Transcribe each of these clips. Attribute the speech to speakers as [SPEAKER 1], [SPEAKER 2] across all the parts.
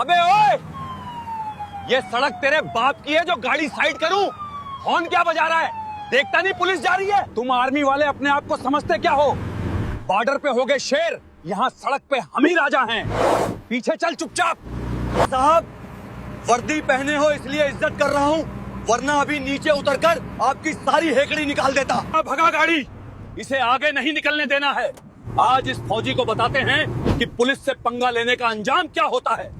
[SPEAKER 1] अबे ओए, ये सड़क तेरे बाप की है जो गाड़ी साइड करूं? हॉर्न क्या बजा रहा है? देखता नहीं पुलिस जा रही है? तुम आर्मी वाले अपने आप को समझते क्या हो? बॉर्डर पे हो गए शेर, यहाँ सड़क पे हम ही राजा हैं। पीछे चल चुपचाप। साहब, वर्दी पहने हो इसलिए इज्जत कर रहा हूँ, वरना अभी नीचे उतरकर आपकी सारी हेकड़ी निकाल देता। भगा गाड़ी, इसे आगे नहीं निकलने देना है। आज इस फौजी को बताते हैं कि पुलिस से पंगा लेने का अंजाम क्या होता है।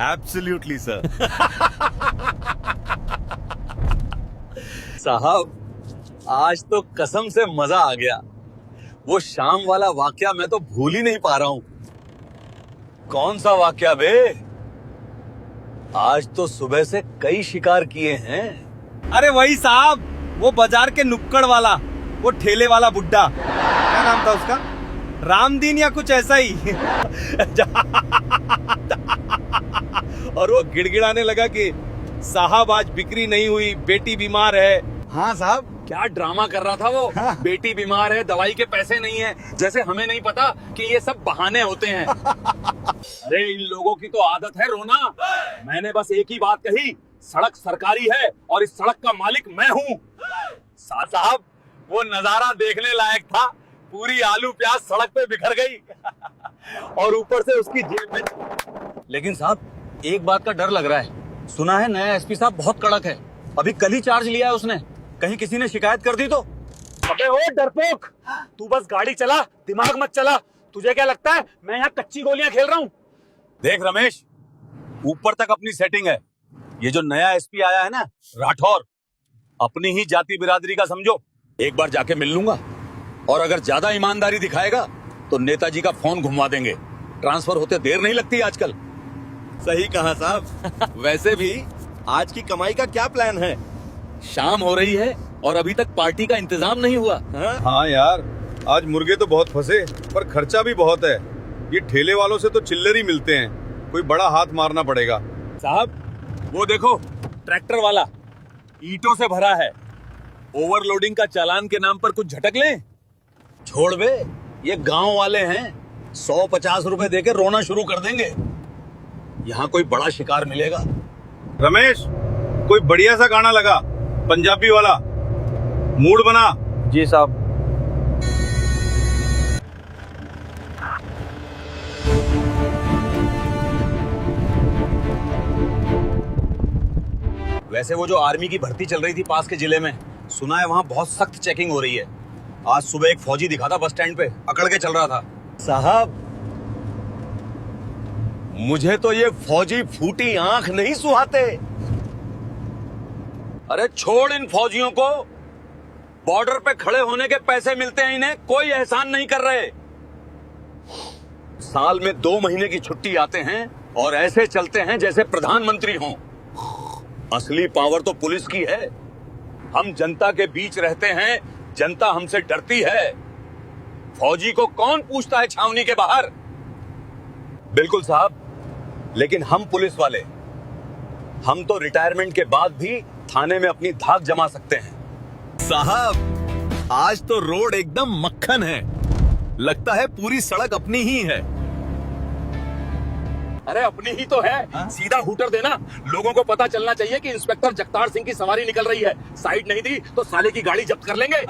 [SPEAKER 2] Absolutely sir.
[SPEAKER 1] साहब, आज तो कसम से मजा आ गया। वो शाम वाला वाकया मैं तो भूल ही नहीं पा रहा हूँ। कौन सा वाकया बे? आज तो सुबह से कई शिकार किए हैं।
[SPEAKER 2] अरे वही साहब, वो बाजार के नुक्कड़ वाला, वो ठेले वाला बुड्ढा, क्या नाम था उसका? रामदीन या कुछ ऐसा ही। और वो गिड़गिड़ाने लगा कि साहब आज बिक्री नहीं हुई, बेटी बीमार है।
[SPEAKER 3] हाँ साहब,
[SPEAKER 1] क्या ड्रामा कर रहा था वो? बेटी बीमार है, दवाई के पैसे नहीं है, जैसे हमें नहीं पता कि ये सब बहाने होते हैं। अरे इन लोगों की तो आदत है रोना। मैंने बस एक ही बात कही, सड़क सरकारी है और इस सड़क का मालिक मैं हूँ। साहब, वो नजारा देखने लायक था। पूरी आलू प्याज सड़क पे बिखर गई और ऊपर से उसकी जेब में। लेकिन साहब, एक बात का डर लग रहा है। सुना है नया एसपी साहब बहुत कड़क है। अभी कल ही चार्ज लिया है उसने। कहीं किसी ने शिकायत कर दी तो? अबे ओ डरपोक, तू बस गाड़ी चला, दिमाग मत चला। तुझे क्या लगता है मैं यहाँ कच्ची गोलियां खेल रहा हूँ? देख रमेश, ऊपर तक अपनी सेटिंग है। ये जो नया एसपी आया है ना, राठौर, अपनी ही जाति बिरादरी का समझो। एक बार जाके मिल लूंगा और अगर ज्यादा ईमानदारी दिखाएगा तो नेताजी का फोन घुमवा देंगे। ट्रांसफर होते देर नहीं लगती आजकल।
[SPEAKER 2] सही कहा साहब। वैसे भी आज की कमाई का क्या प्लान है?
[SPEAKER 1] शाम हो रही है और अभी तक पार्टी का इंतजाम नहीं हुआ।
[SPEAKER 4] हाँ यार, आज मुर्गे तो बहुत फंसे, पर खर्चा भी बहुत है। ये ठेले वालों से तो चिल्लर ही मिलते हैं, कोई बड़ा हाथ मारना पड़ेगा।
[SPEAKER 1] साहब, वो देखो ट्रैक्टर वाला ईंटों से भरा है। ओवरलोडिंग का चालान के नाम पर कुछ झटक लें। छोड़ बे, ये गांव वाले हैं, 150 रुपए देके रोना शुरू कर देंगे। यहाँ कोई बड़ा शिकार मिलेगा।
[SPEAKER 4] रमेश, कोई बढ़िया सा गाना लगा, पंजाबी वाला, मूड बना।
[SPEAKER 3] जी साहब।
[SPEAKER 1] वैसे वो जो आर्मी की भर्ती चल रही थी पास के जिले में, सुना है वहाँ बहुत सख्त चेकिंग हो रही है। आज सुबह एक फौजी दिखा था बस स्टैंड पे, अकड़ के चल रहा था। साहब, मुझे तो ये फौजी फूटी आंख नहीं सुहाते। अरे छोड़ इन फौजियों को, बॉर्डर पे खड़े होने के पैसे मिलते हैं इन्हें, कोई एहसान नहीं कर रहे। साल में 2 महीने की छुट्टी आते हैं और ऐसे चलते हैं जैसे प्रधानमंत्री हों। असली पावर तो पुलिस की है। हम जनता के बीच रहते हैं, जनता हमसे डरती है। फौजी को कौन पूछता है छावनी के बाहर? बिल्कुल साहब, लेकिन हम पुलिस वाले, हम तो रिटायरमेंट के बाद भी थाने में अपनी धाक जमा सकते हैं।
[SPEAKER 2] साहब, आज तो रोड एकदम मक्खन है। लगता है पूरी सड़क अपनी ही है।
[SPEAKER 1] अरे अपनी ही तो है। सीधा हूटर देना, लोगों को पता चलना चाहिए कि इंस्पेक्टर जगतार सिंह की सवारी निकल रही है। साइड नहीं दी तो साले की गाड़ी जब्त कर लेंगे।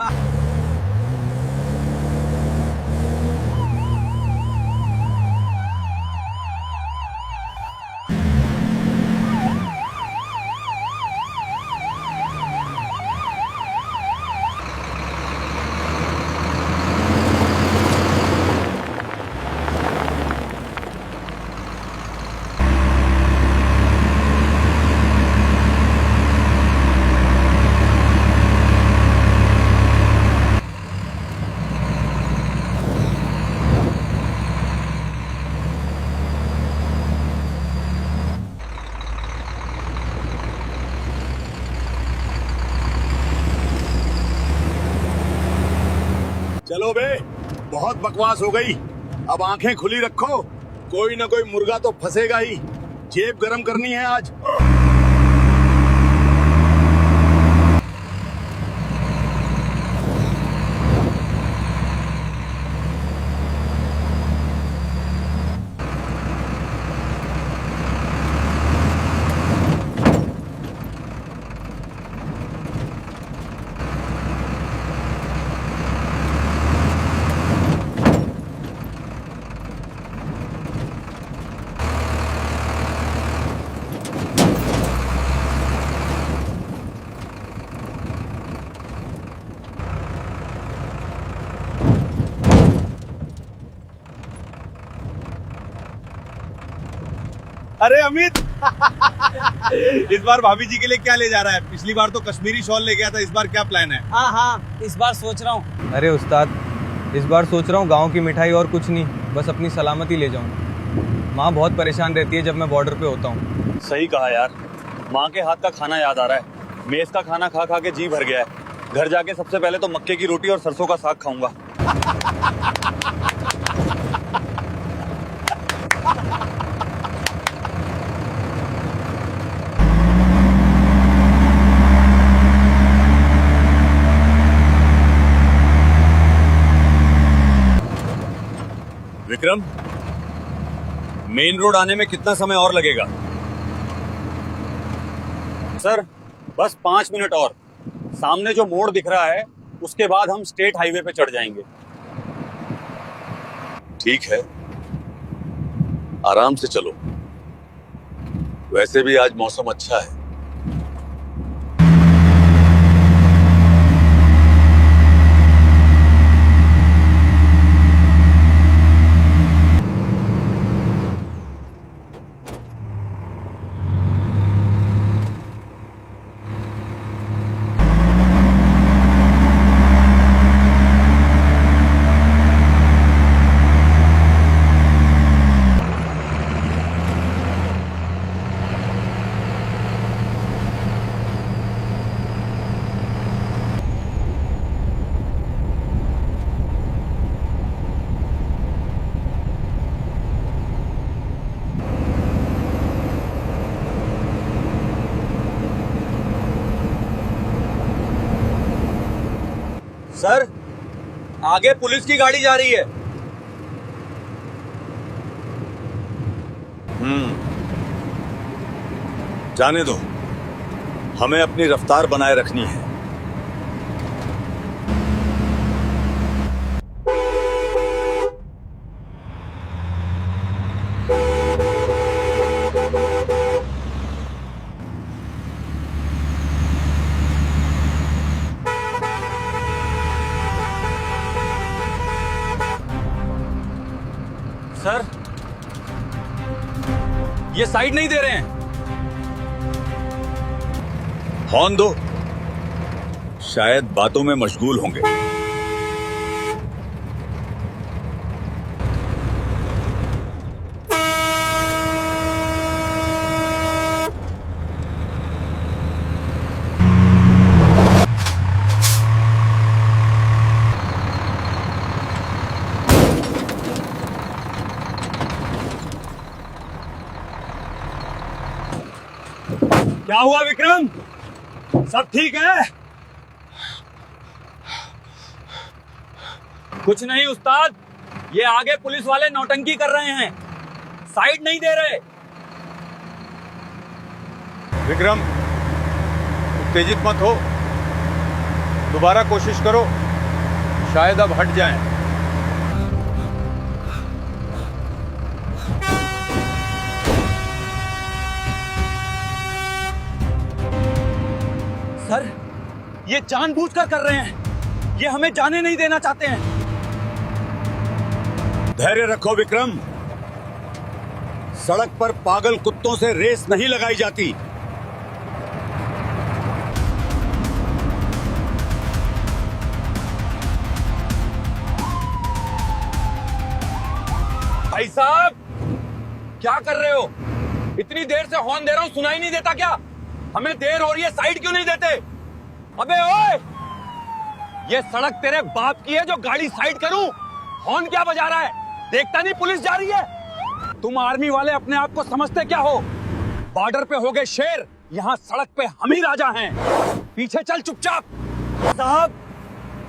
[SPEAKER 4] बकवास हो गई। अब आंखें खुली रखो, कोई ना कोई मुर्गा तो फंसेगा ही। जेब गरम करनी है आज।
[SPEAKER 2] अरे अमित इस बार भाभी जी के लिए क्या ले जा रहा है? पिछली बार तो कश्मीरी शॉल ले गया था, इस बार क्या प्लान है?
[SPEAKER 3] हाँ हाँ, इस बार सोच रहा हूँ।
[SPEAKER 5] अरे उस्ताद, इस बार सोच रहा हूँ गांव की मिठाई और कुछ नहीं, बस अपनी सलामती ले जाऊँ। माँ बहुत परेशान रहती है जब मैं बॉर्डर पे होता हूँ।
[SPEAKER 1] सही कहा यार, माँ के हाथ का खाना याद आ रहा है। मेस का खाना खा खा के जी भर गया है। घर जाके सबसे पहले तो मक्के की रोटी और सरसों का साग खाऊंगा। विक्रम, मेन रोड आने में कितना समय और लगेगा? सर, बस 5 मिनट और। सामने जो मोड़ दिख रहा है उसके बाद हम स्टेट हाईवे पे चढ़ जाएंगे।
[SPEAKER 4] ठीक है, आराम से चलो। वैसे भी आज मौसम अच्छा है।
[SPEAKER 1] सर, आगे पुलिस की गाड़ी जा रही है।
[SPEAKER 4] जाने दो, हमें अपनी रफ्तार बनाए रखनी है।
[SPEAKER 1] सर, ये साइड नहीं दे रहे हैं।
[SPEAKER 4] हॉर्न दो, शायद बातों में मशगूल होंगे।
[SPEAKER 1] क्या हुआ विक्रम? सब ठीक है? कुछ नहीं उस्ताद, ये आगे पुलिस वाले नौटंकी कर रहे हैं, साइड नहीं दे रहे।
[SPEAKER 4] विक्रम, उत्तेजित मत हो, दोबारा कोशिश करो, शायद अब हट जाएं।
[SPEAKER 1] सर, ये जानबूझकर कर रहे हैं, ये हमें जाने नहीं देना चाहते हैं।
[SPEAKER 4] धैर्य रखो विक्रम, सड़क पर पागल कुत्तों से रेस नहीं लगाई जाती।
[SPEAKER 1] भाई साहब, क्या कर रहे हो? इतनी देर से हॉर्न दे रहा हूं, सुनाई नहीं देता क्या? हमें देर हो रही है, साइड क्यों नहीं देते? अबे ओए, ये सड़क तेरे बाप की है जो गाड़ी साइड करूं? हॉर्न क्या बजा रहा है? देखता नहीं पुलिस जा रही है? तुम आर्मी वाले अपने आप को समझते क्या हो? बॉर्डर पे हो गए शेर, यहाँ सड़क पे हम ही राजा हैं। पीछे चल चुपचाप।
[SPEAKER 2] साहब,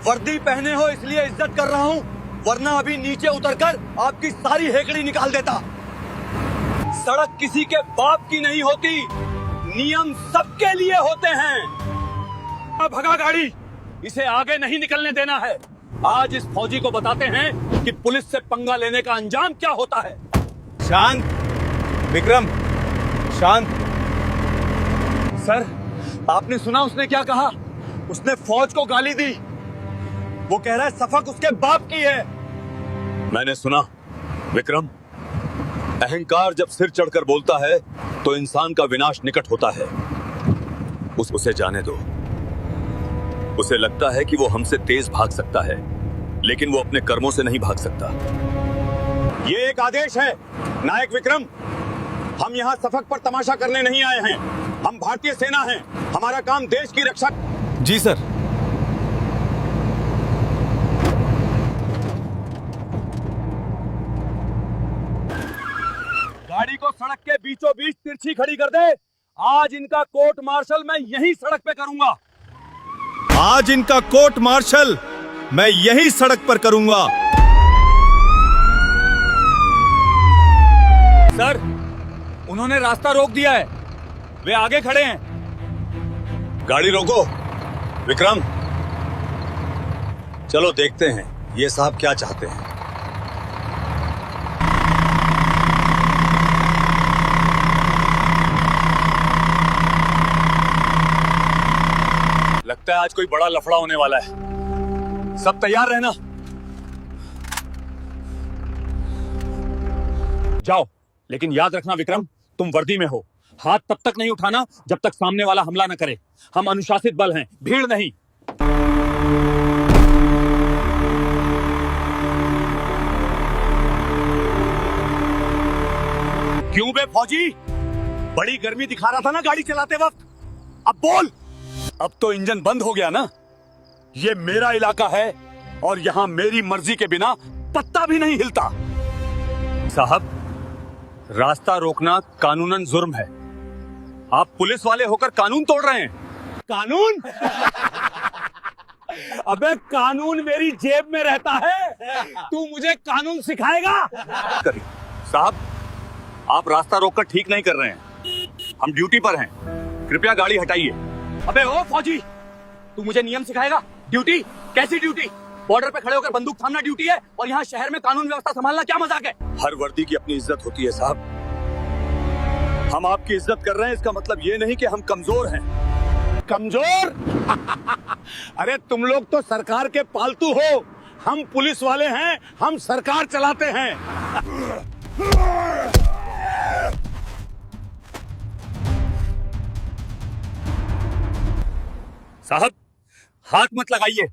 [SPEAKER 2] वर्दी पहने हो इसलिए इज्जत कर रहा हूँ, वरना अभी नीचे उतरकर आपकी सारी हेकड़ी निकाल देता। सड़क किसी के बाप की नहीं होती, नियम सबके लिए होते हैं।
[SPEAKER 1] भगा गाड़ी, इसे आगे नहीं निकलने देना है। आज इस फौजी को बताते हैं कि पुलिस से पंगा लेने का अंजाम क्या होता है।
[SPEAKER 2] शांत विक्रम, शांत।
[SPEAKER 1] सर, आपने सुना उसने क्या कहा?
[SPEAKER 2] उसने फौज को गाली दी। वो कह रहा है सफक उसके बाप की है।
[SPEAKER 4] मैंने सुना विक्रम, अहंकार जब सिर चढ़कर बोलता है तो इंसान का विनाश निकट होता है। उसे जाने दो। उसे लगता है कि वो हमसे तेज भाग सकता है, लेकिन वो अपने कर्मों से नहीं भाग सकता।
[SPEAKER 1] ये एक आदेश है नायक विक्रम। हम यहाँ सफक पर तमाशा करने नहीं आए हैं। हम भारतीय सेना हैं। हमारा काम देश की रक्षा।
[SPEAKER 2] जी सर।
[SPEAKER 1] गाड़ी को सड़क के बीचों बीच तिरछी खड़ी कर दे। आज इनका कोर्ट मार्शल मैं यही सड़क पे करूंगा।
[SPEAKER 2] आज इनका कोर्ट मार्शल मैं यही सड़क पर करूंगा।
[SPEAKER 1] सर, उन्होंने रास्ता रोक दिया है। वे आगे खड़े हैं।
[SPEAKER 4] गाड़ी रोको। विक्रम, चलो देखते हैं ये साहब क्या चाहते हैं।
[SPEAKER 1] लगता है आज कोई बड़ा लफड़ा होने वाला है। सब तैयार रहना। जाओ, लेकिन याद रखना विक्रम, तुम वर्दी में हो। हाथ तब तक नहीं उठाना जब तक सामने वाला हमला न करे। हम अनुशासित बल हैं, भीड़ नहीं। क्यों बे फौजी? बड़ी गर्मी दिखा रहा था ना गाड़ी चलाते वक्त। अब बोल। अब तो इंजन बंद हो गया ना? ये मेरा इलाका है और यहां मेरी मर्जी के बिना पत्ता भी नहीं हिलता। साहब, रास्ता रोकना कानूनन जुर्म है। आप पुलिस वाले होकर कानून तोड़ रहे हैं। कानून? अबे कानून मेरी जेब में रहता है। तू मुझे कानून सिखाएगा? साहब, आप रास्ता रोककर ठीक नहीं कर रहे हैं। हम ड्यूटी पर हैं। कृपया गाड़ी हटाइए। अबे ओ फौजी, तू मुझे नियम सिखाएगा? ड्यूटी? कैसी ड्यूटी? बॉर्डर पे खड़े होकर बंदूक थामना ड्यूटी है और यहाँ शहर में कानून व्यवस्था संभालना क्या मजाक है?
[SPEAKER 4] हर वर्दी की अपनी इज्जत होती है साहब। हम आपकी इज्जत कर रहे हैं, इसका मतलब ये नहीं कि हम कमजोर हैं।
[SPEAKER 1] कमजोर? अरे तुम लोग तो सरकार के पालतू हो। हम पुलिस वाले हैं, हम सरकार चलाते हैं। साहब, हाथ मत लगाइए।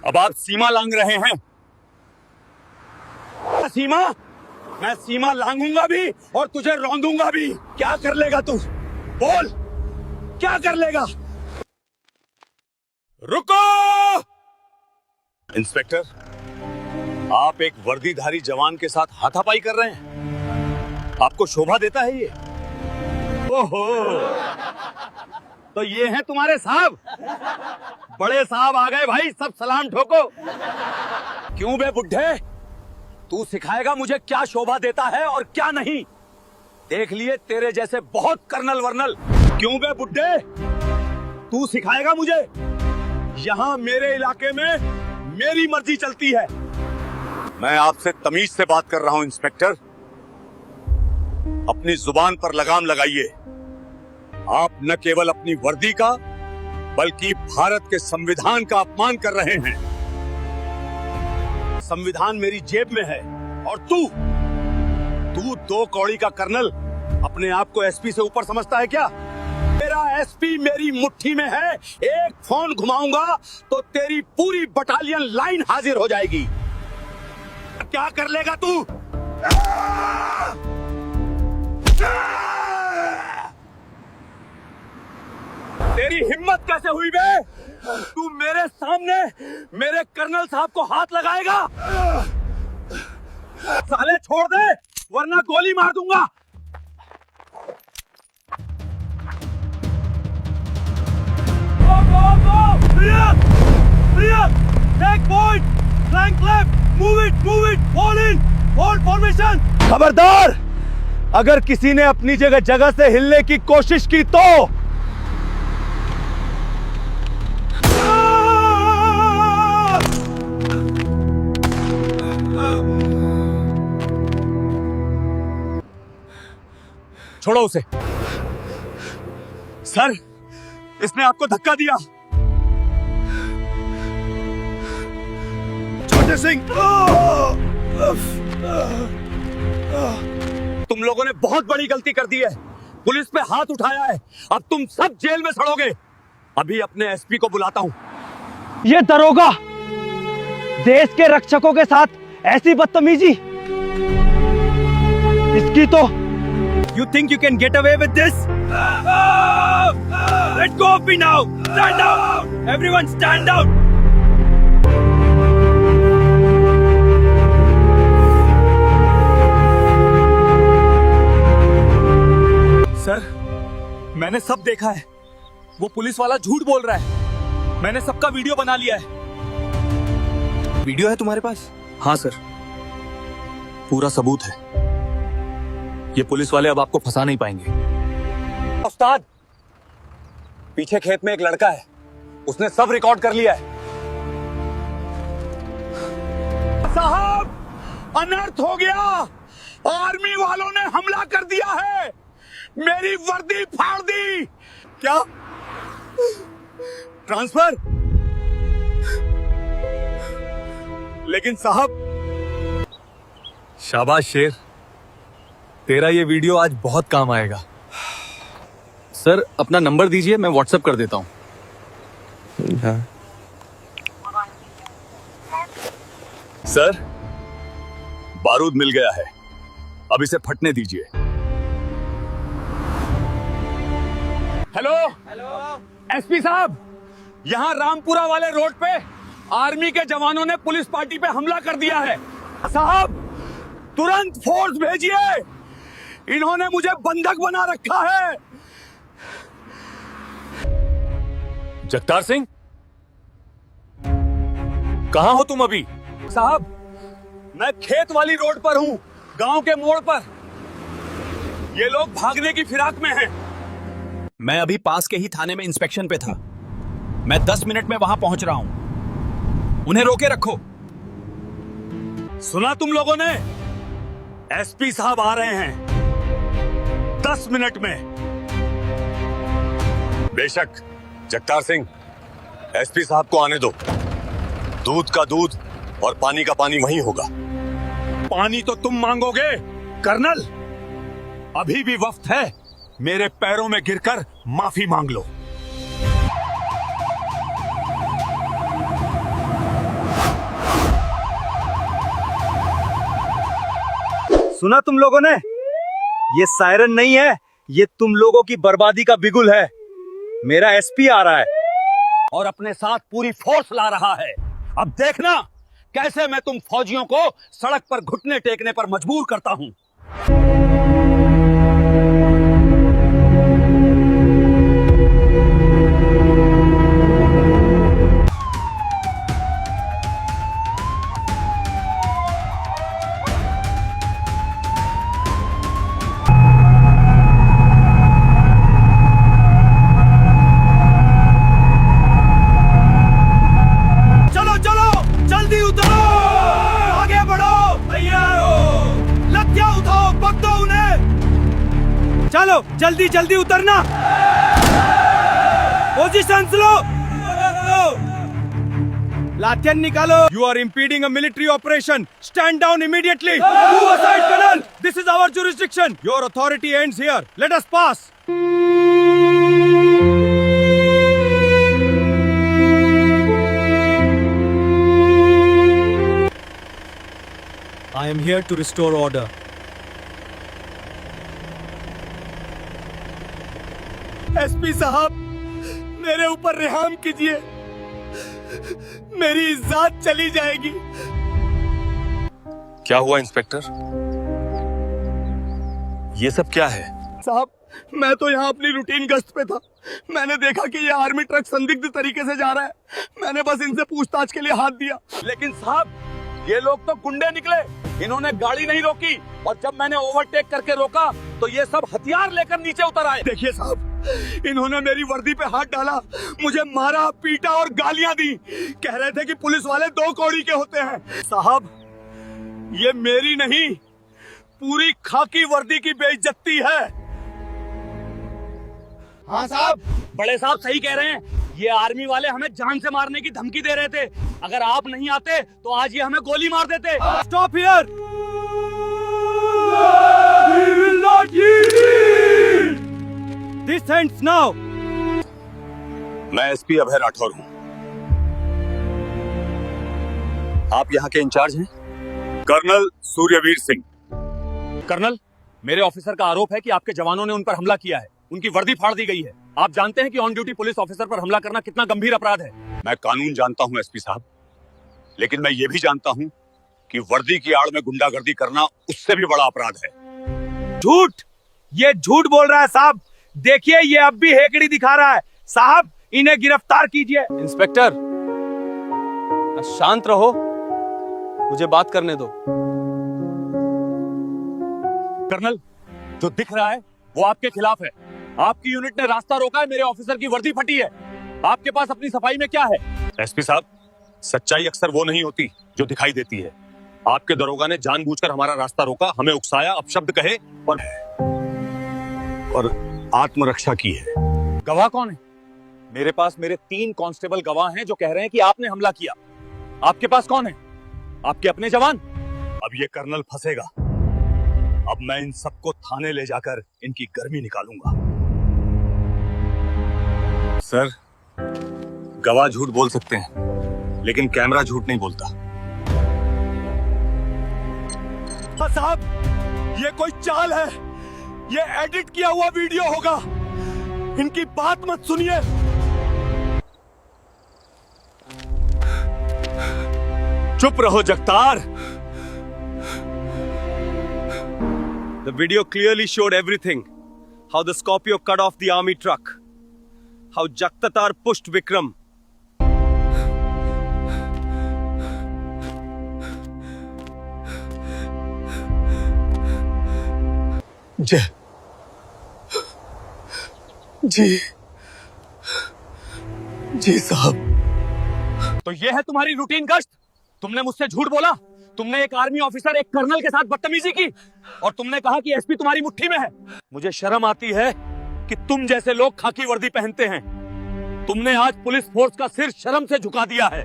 [SPEAKER 1] अब आप सीमा लांघ रहे हैं। सीमा? मैं सीमा लांघूंगा भी और तुझे रौंदूंगा भी। क्या कर लेगा तू? बोल, क्या कर लेगा? रुको!
[SPEAKER 4] इंस्पेक्टर, आप एक वर्दीधारी जवान के साथ हाथापाई कर रहे हैं। आपको शोभा देता है ये?
[SPEAKER 1] ओहो, तो ये हैं तुम्हारे साहब? बड़े साहब आ गए भाई, सब सलाम ठोको। क्यों बे बुड्ढे, तू सिखाएगा मुझे क्या शोभा देता है और क्या नहीं? देख लिए तेरे जैसे बहुत कर्नल वर्नल। क्यों बे बुड्ढे, तू सिखाएगा मुझे? यहाँ मेरे इलाके में मेरी मर्जी चलती है।
[SPEAKER 4] मैं आपसे तमीज से बात कर रहा हूं इंस्पेक्टर। अपनी जुबान पर लगाम लगाइए। आप न केवल अपनी वर्दी का बल्कि भारत के संविधान का अपमान कर रहे हैं। संविधान मेरी जेब में है और तू 2 कौड़ी का कर्नल अपने आप को एसपी से ऊपर समझता है क्या? मेरा एसपी मेरी मुट्ठी में है। एक फोन घुमाऊंगा तो तेरी पूरी बटालियन लाइन हाजिर हो जाएगी। क्या कर लेगा तू? तेरी हिम्मत कैसे हुई बे?
[SPEAKER 2] तू मेरे सामने मेरे कर्नल साहब को हाथ लगाएगा? साले छोड़ दे वरना गोली मार दूंगा। Take point, flank left, move it, fall in, hold formation। खबरदार, अगर किसी ने अपनी जगह से हिलने की कोशिश की तो छोड़ो उसे। सर, इसने आपको धक्का दिया। छोटे सिंह, तुम लोगों ने बहुत बड़ी गलती कर दी है, पुलिस पे हाथ उठाया है, अब तुम सब जेल में सड़ोगे। अभी अपने एसपी को बुलाता हूं।
[SPEAKER 3] ये दरोगा देश के रक्षकों के साथ ऐसी बदतमीजी, इसकी तो
[SPEAKER 2] You think you can get away with this? Let go of me now! Stand down! Everyone stand down! Sir, मैंने सब देखा है। वो पुलिस वाला झूठ बोल रहा है। मैंने सबका वीडियो बना लिया है।
[SPEAKER 5] वीडियो है तुम्हारे पास?
[SPEAKER 2] हाँ सर, पूरा सबूत है। ये पुलिस वाले अब आपको फंसा नहीं पाएंगे। उस्ताद, पीछे खेत में एक लड़का है, उसने सब रिकॉर्ड कर लिया है। साहब, अनर्थ हो गया, आर्मी वालों ने हमला कर दिया है, मेरी वर्दी फाड़ दी। क्या? ट्रांसफर? लेकिन साहब।
[SPEAKER 1] शाबाश शेर, तेरा ये वीडियो आज बहुत काम आएगा। सर, अपना नंबर दीजिए, मैं व्हाट्सएप कर देता हूं।
[SPEAKER 5] हाँ।
[SPEAKER 1] सर, बारूद मिल गया है, अब इसे फटने दीजिए। हेलो एसपी साहब, यहां रामपुरा वाले रोड पे आर्मी के जवानों ने पुलिस पार्टी पे हमला कर दिया है। साहब, तुरंत फोर्स भेजिए, इन्होंने मुझे बंधक बना रखा है। जगतार सिंह, कहां हो तुम अभी?
[SPEAKER 2] साहब, मैं खेत वाली रोड पर हूं, गांव के मोड़ पर। ये लोग भागने की फिराक में हैं।
[SPEAKER 6] मैं अभी पास के ही थाने में इंस्पेक्शन पे था। मैं 10 मिनट में वहां पहुंच रहा हूं, उन्हें रोके रखो।
[SPEAKER 2] सुना तुम लोगों ने? एसपी साहब आ रहे हैं 10 मिनट में।
[SPEAKER 4] बेशक जगतार सिंह, एसपी साहब को आने दो। दूध का दूध और पानी का पानी वहीं होगा।
[SPEAKER 2] पानी तो तुम मांगोगे कर्नल, अभी भी वक्त है, मेरे पैरों में गिरकर माफी मांग लो। सुना तुम लोगों ने? ये सायरन नहीं है, ये तुम लोगों की बर्बादी का बिगुल है। मेरा एसपी आ रहा है और अपने साथ पूरी फोर्स ला रहा है। अब देखना कैसे मैं तुम फौजियों को सड़क पर घुटने टेकने पर मजबूर करता हूं। चलो जल्दी जल्दी उतरना, पोजीशन लो, लाठियां निकालो। You are impeding a military operation. Stand down immediately. Move aside, Colonel. This is our jurisdiction. Your authority ends here. Let us pass. I am here to restore order. SP साहब, मेरे ऊपर रहम कीजिए,
[SPEAKER 4] मेरी इज्जत चली जाएगी।
[SPEAKER 1] क्या हुआ इंस्पेक्टर? ये सब क्या है?
[SPEAKER 4] साहब, मैं तो यहाँ अपनी रूटीन गश्त पे था। मैंने देखा कि ये आर्मी ट्रक संदिग्ध तरीके से जा रहा है। मैंने बस इनसे पूछताछ के लिए हाथ दिया।
[SPEAKER 1] लेकिन साहब, ये लोग तो गुंडे निकले। इन्होंने गाड़ी नहीं रोकी और जब मैंने ओवरटेक करके रोका तो ये सब हथियार लेकर नीचे उतर आए।
[SPEAKER 4] देखिए साहब, इन्होंने मेरी वर्दी पे हाथ डाला, मुझे मारा, पीटा और गालियां दी। कह रहे थे कि पुलिस वाले 2 कौड़ी के होते हैं। साहब, ये मेरी नहीं, पूरी खाकी वर्दी की बेइज्जती है।
[SPEAKER 1] हाँ साहब, बड़े साहब सही कह रहे हैं। ये आर्मी वाले हमें जान से मारने की धमकी दे रहे थे। अगर आप नहीं आते तो आज ये हमें गोली मार देते।
[SPEAKER 3] Stop here. This ends now.
[SPEAKER 1] मैं एसपी अभय राठौर हूँ। आप यहाँ के इंचार्ज हैं?
[SPEAKER 4] कर्नल सूर्यवीर सिंह।
[SPEAKER 1] कर्नल, मेरे ऑफिसर का आरोप है कि आपके जवानों ने उन पर हमला किया है। उनकी वर्दी फाड़ दी गई है। आप जानते हैं कि ऑन ड्यूटी पुलिस ऑफिसर पर हमला करना कितना गंभीर अपराध है।
[SPEAKER 4] मैं कानून जानता हूँ एसपी साहब, लेकिन मैं ये भी जानता हूँ कि वर्दी की आड़ में गुंडागर्दी करना उससे भी बड़ा अपराध है।
[SPEAKER 3] झूठ, ये झूठ बोल रहा है साहब। देखिए, ये अब भी हेकड़ी दिखा रहा है। साहब, इन्हें गिरफ्तार कीजिए।
[SPEAKER 5] इंस्पेक्टर, शांत रहो, मुझे बात करने दो।
[SPEAKER 1] कर्नल, जो दिख रहा है वो आपके खिलाफ है। आपकी यूनिट ने रास्ता रोका है, मेरे ऑफिसर की वर्दी फटी है। आपके पास अपनी सफाई में क्या है?
[SPEAKER 4] एसपी साहब, सच्चाई अक्सर वो नहीं होती जो दिखाई देती है। आपके दरोगा ने जानबूझकर हमारा रास्ता रोका, हमें उकसाया, अपशब्द कहे और आत्मरक्षा की है।
[SPEAKER 1] गवाह कौन है? मेरे पास मेरे 3 कांस्टेबल गवाह हैं जो कह रहे हैं कि आपने हमला किया। आपके पास कौन है? आपके अपने जवान?
[SPEAKER 4] अब ये कर्नल फंसेगा। अब मैं इन सबको थाने ले जाकर इनकी गर्मी निकालूंगा। सर, गवाह झूठ बोल सकते हैं, लेकिन कैमरा झूठ नहीं बोलता। साहब, ये कोई चाल है। ये एडिट किया हुआ वीडियो होगा। इनकी बात मत सुनिए। चुप रहो Jagtar.
[SPEAKER 3] The video clearly showed everything. How the Scorpio cut off the army truck. How Jaktatar pushed Vikram.
[SPEAKER 4] जी साहब।
[SPEAKER 1] तो ये है तुम्हारी रूटीन गश्त? तुमने मुझसे झूठ बोला, तुमने एक आर्मी ऑफिसर, एक कर्नल के साथ बदतमीजी की और तुमने कहा कि एसपी तुम्हारी मुट्ठी में है। मुझे शर्म आती है कि तुम जैसे लोग खाकी वर्दी पहनते हैं। तुमने आज पुलिस फोर्स का सिर शर्म से झुका दिया है।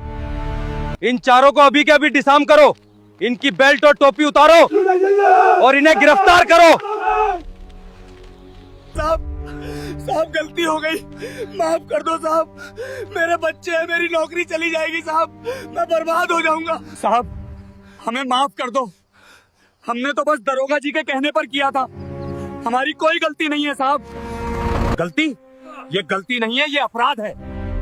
[SPEAKER 3] इन चारों को अभी के अभी डिसआर्म करो। इनकी बेल्ट और टोपी उतारो और इन्हें गिरफ्तार करो।
[SPEAKER 4] साहब, गलती हो गई, माफ कर दो साहब। मेरे बच्चे हैं, मेरी नौकरी चली जाएगी साहब, मैं बर्बाद हो जाऊंगा।
[SPEAKER 1] साहब, हमें माफ कर दो। हमने तो बस दरोगा जी के कहने पर किया था। हमारी कोई गलती नहीं है साहब। गलती? ये गलती नहीं है, ये अपराध है।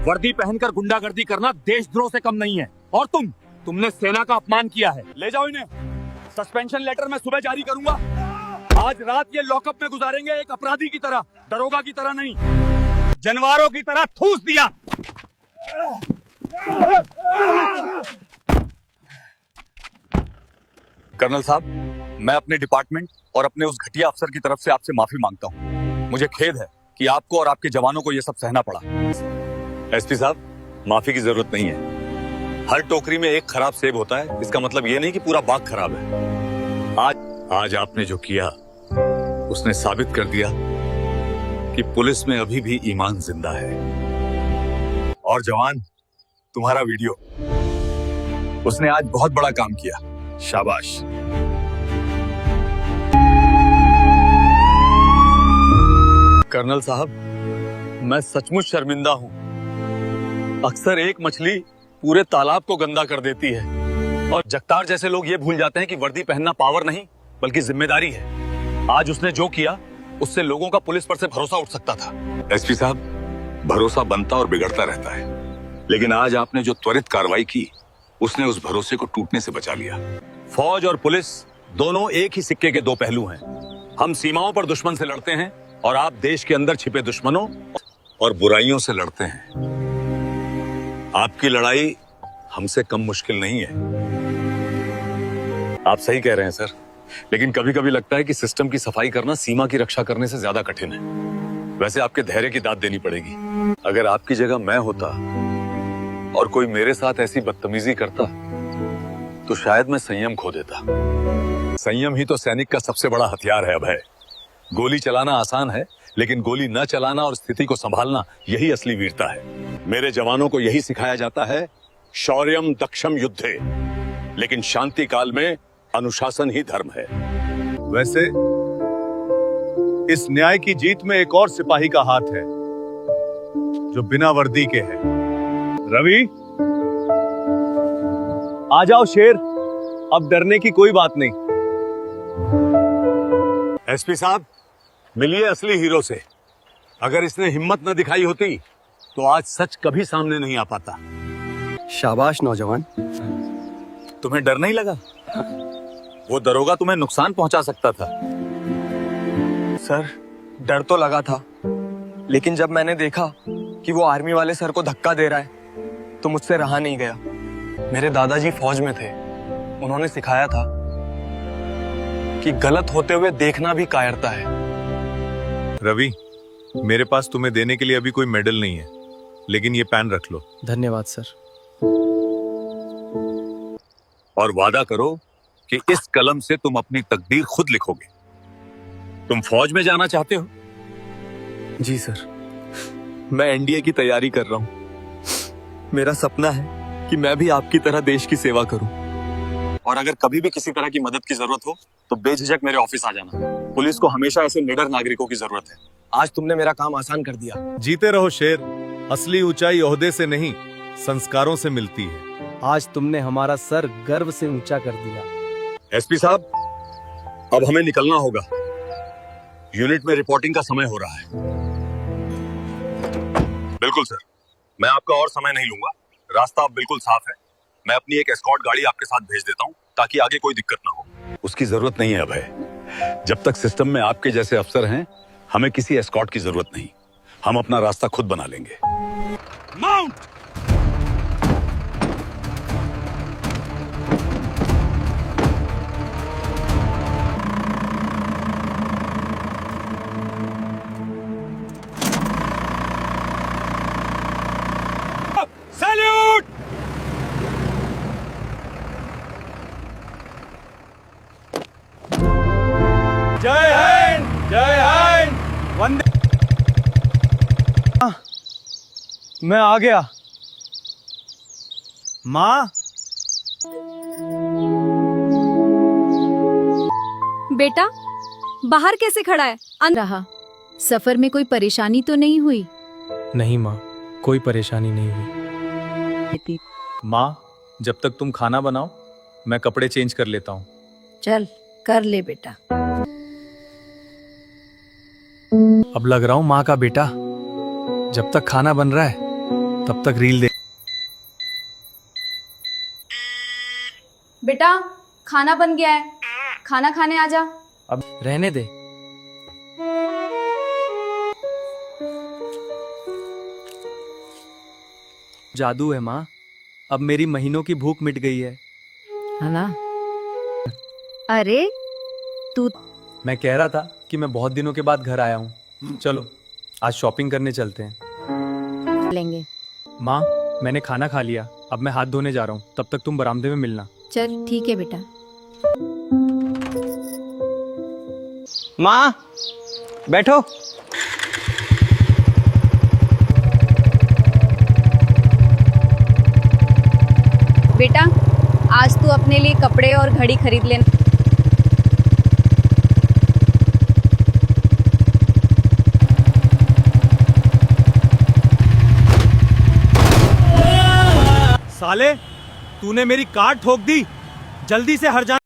[SPEAKER 1] वर्दी पहनकर गुंडागर्दी करना देशद्रोह से कम नहीं है। और तुमने सेना का अपमान किया है। ले जाओ इन्हें। सस्पेंशन लेटर मैं सुबह जारी करूंगा। आज रात ये लॉकअप में गुजारेंगे, एक अपराधी की तरह, दरोगा की तरह नहीं। जानवरों की तरह ठूस दिया।
[SPEAKER 4] कर्नल साहब, मैं अपने डिपार्टमेंट और अपने उस घटिया अफसर की तरफ से आपसे माफी मांगता हूँ। मुझे खेद है कि आपको और आपके जवानों को यह सब सहना पड़ा। एसपी साहब, माफी की जरूरत नहीं है। हर टोकरी में एक खराब सेब होता है, इसका मतलब ये नहीं कि पूरा बाग खराब है। आज आपने जो किया उसने साबित कर दिया कि पुलिस में अभी भी ईमान जिंदा है। और जवान, तुम्हारा वीडियो, उसने आज बहुत बड़ा काम किया। शाबाश। कर्नल साहब, मैं सचमुच शर्मिंदा हूं। अक्सर एक मछली पूरे तालाब को गंदा कर देती है और जगतार जैसे लोग ये भूल जाते हैं कि वर्दी पहनना पावर नहीं बल्कि जिम्मेदारी है। आज उसने जो किया उससे लोगों का पुलिस पर से भरोसा उठ सकता था। एसपी साहब, भरोसा बनता और बिगड़ता रहता है।
[SPEAKER 1] लेकिन आज आपने जो त्वरित कार्रवाई की उसने उस भरोसे को टूटने से बचा लिया। फौज और पुलिस दोनों एक ही सिक्के के दो पहलू हैं। हम सीमाओं पर दुश्मन से लड़ते हैं और आप देश के अंदर छिपे दुश्मनों और बुराइयों से लड़ते हैं। आपकी लड़ाई हमसे कम मुश्किल नहीं है। आप सही कह रहे हैं सर, लेकिन कभी कभी लगता है कि सिस्टम की सफाई करना सीमा की रक्षा करने से ज्यादा कठिन है। वैसे आपके धैर्य की दाद देनी पड़ेगी। अगर आपकी जगह मैं होता और कोई मेरे साथ ऐसी बदतमीजी करता तो शायद मैं संयम खो देता। संयम ही तो सैनिक का सबसे बड़ा हथियार है अभय। गोली चलाना आसान है, लेकिन गोली न चलाना और स्थिति को संभालना यही असली वीरता है। मेरे जवानों को यही सिखाया जाता है, शौर्यम दक्षम युद्धे, लेकिन शांति काल में अनुशासन ही धर्म है।
[SPEAKER 3] वैसे इस न्याय की जीत में एक और सिपाही का हाथ है जो बिना वर्दी के है। रवि, आ जाओ शेर, अब डरने की कोई बात नहीं।
[SPEAKER 4] एसपी साहब, मिलिए असली हीरो से। अगर इसने हिम्मत न दिखाई होती तो आज सच कभी सामने नहीं आ पाता।
[SPEAKER 2] शाबाश नौजवान।
[SPEAKER 1] तुम्हें डर नहीं लगा? वो दरोगा तुम्हें नुकसान पहुंचा सकता था।
[SPEAKER 5] सर, डर तो लगा था, लेकिन जब मैंने देखा कि वो आर्मी वाले सर को धक्का दे रहा है तो मुझसे रहा नहीं गया। मेरे दादाजी फौज में थे, उन्होंने सिखाया था कि गलत होते हुए देखना भी कायरता है।
[SPEAKER 3] रवि, मेरे पास तुम्हें देने के लिए अभी कोई मेडल नहीं है, लेकिन ये पेन रख लो।
[SPEAKER 5] धन्यवाद सर।
[SPEAKER 1] और वादा करो कि इस कलम से तुम अपनी तकदीर खुद लिखोगे। तुम फौज में जाना चाहते हो?
[SPEAKER 5] जी सर, मैं एनडीए की तैयारी कर रहा हूँ। मेरा सपना है कि मैं भी आपकी तरह देश की सेवा करूं।
[SPEAKER 1] और अगर कभी भी किसी तरह की मदद की जरूरत हो तो बेझिझक मेरे ऑफिस आ जाना। पुलिस को हमेशा ऐसे निडर नागरिकों की जरूरत है।
[SPEAKER 5] आज तुमने मेरा काम आसान कर दिया।
[SPEAKER 3] जीते रहो शेर। असली ऊंचाई ओहदे से नहीं, संस्कारों से मिलती है।
[SPEAKER 7] आज तुमने हमारा सर गर्व से ऊंचा कर दिया।
[SPEAKER 1] एसपी साहब, अब हमें निकलना होगा। यूनिट में रिपोर्टिंग का समय हो रहा है। बिल्कुल सर, मैं आपका और समय नहीं लूंगा। रास्ता अब बिल्कुल साफ है। मैं अपनी एक एस्कॉर्ट गाड़ी आपके साथ भेज देता हूं ताकि आगे कोई दिक्कत ना हो। उसकी जरूरत नहीं है अभय। जब तक सिस्टम में आपके जैसे अफसर हैं, हमें किसी एस्कॉर्ट की जरूरत नहीं। हम अपना रास्ता खुद बना लेंगे।
[SPEAKER 4] माउंट! सैल्यूट!
[SPEAKER 3] जय हिंद, जय हिंद, वंदे।
[SPEAKER 5] मैं आ गया।
[SPEAKER 3] माँ,
[SPEAKER 8] बेटा, बाहर कैसे खड़ा है?
[SPEAKER 9] रहा। सफर में कोई परेशानी तो नहीं हुई?
[SPEAKER 5] नहीं माँ, कोई परेशानी नहीं हुई। माँ, जब तक तुम खाना बनाओ मैं कपड़े चेंज कर लेता हूँ।
[SPEAKER 9] चल कर ले बेटा।
[SPEAKER 5] अब लग रहा हूँ माँ का बेटा। जब तक खाना बन रहा है तब तक रील देख।
[SPEAKER 8] बेटा, खाना बन गया है, खाना खाने आ जा।
[SPEAKER 5] अब रहने दे। जादू है माँ, अब मेरी महीनों की भूख मिट गई है।
[SPEAKER 9] है ना? अरे तू
[SPEAKER 5] मैं कह रहा था कि मैं बहुत दिनों के बाद घर आया हूँ। चलो आज शॉपिंग करने चलते हैं।
[SPEAKER 9] लेंगे।
[SPEAKER 5] माँ, मैंने खाना खा लिया, अब मैं हाथ धोने जा रहा हूँ। तब तक तुम बरामदे में मिलना।
[SPEAKER 9] चल ठीक है बेटा।
[SPEAKER 5] माँ, बैठो।
[SPEAKER 8] बेटा, आज तू अपने लिए कपड़े और घड़ी खरीद लेना।
[SPEAKER 3] साले, तूने मेरी कार ठोक दी। जल्दी से हट जा।